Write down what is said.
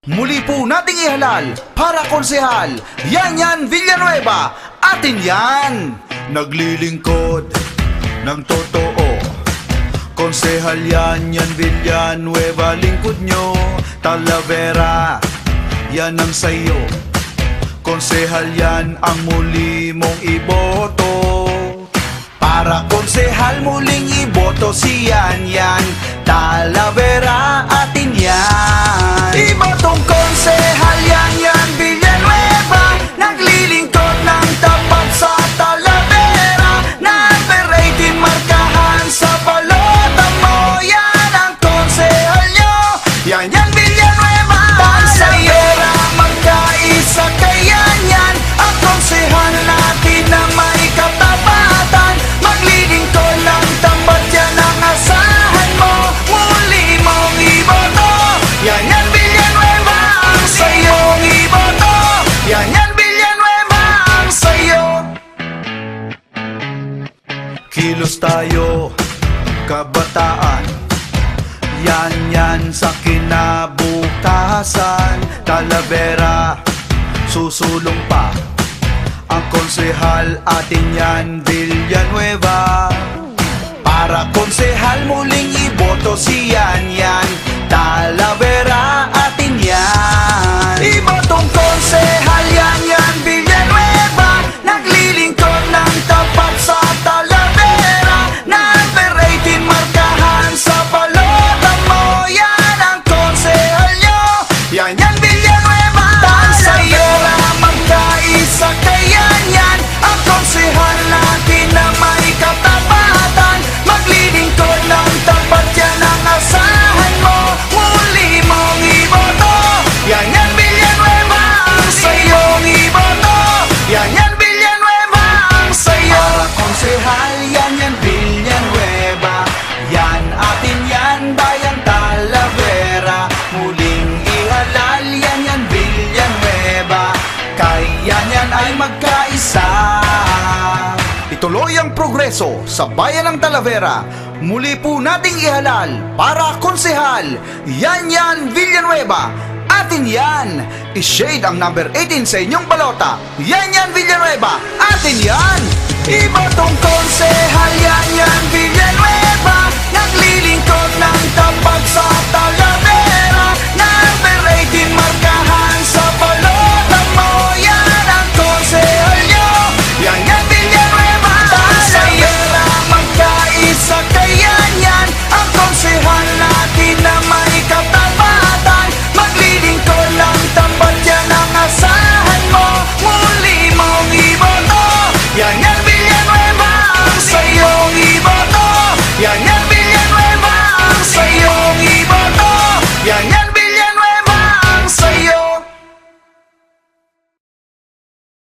Muli po nating ihalal para konsehal Yan Villanueva, atin yan. Naglilingkod ng totoo, konsehal yan Villanueva, lingkod nyo. Talavera, yan ang sayo, konsehal yan ang muli mong iboto. Para konsehal muling iboto si yan Talavera, atin yan. Ibotong konsehal yan Villanueva, naglilingkod ng tapat sa Talavera. Number 18 markahan sa balota mo, yan ang konsehal nyo. Yan Villanueva, Talavera, magkaisa kaya yan ang konsehal natin na may katapatan. Maglilingkod ng tapat, yan ang asahan mo, muli mong iboto. Yan Villanueva, ang sayong iboto. Yan Villanueva, ang sayo. Kilos tayo, kabataan, yan sa kinabukasan. Talavera, susulong pa ang konsehal, atin yan Villanueva. Para konsehal muling iboto si yan Talavera, atin yan. Ibotong konsehal yan Villanueva, naglilingkod ng tapat sa Talavera. Number 18 markahan sa balota mo, yan ang konsehal nyo. Yan Villanueva, Talavera, magkaisa kaya yan ang konsehal natin na may katapatan. Maglilingkod ng tapat, yan ang asahan mo, muli mong iboto. Yan Villanueva, ang sayong iboto. Yan Villanueva, ang sayo. Para konsehal yan Villanueva, yan atin yan bayan Talavera. Muling ihalal yan Villanueva, kaya yan ay magkaisa. Ituloy ang progreso sa bayan ng Talavera. Muli po nating ihalal para konsehal yan Villanueva, atin yan. I-shade ang number 18 sa inyong balota. Yan Villanueva, atin yan. Ibotong konsehal yan Villanueva, naglilingkod ng tapat sa Talavera. Number 18 markahan sa balota mo, yan ang konsehal nyo. Yan Villanueva, Talavera, magkaisa kaya yan ang konsehal natin na may katapatan. Maglilingkod ng tapat, yan ang asahan mo, muli mong iboto. Yan Villanueva, ang sayong iboto. Yan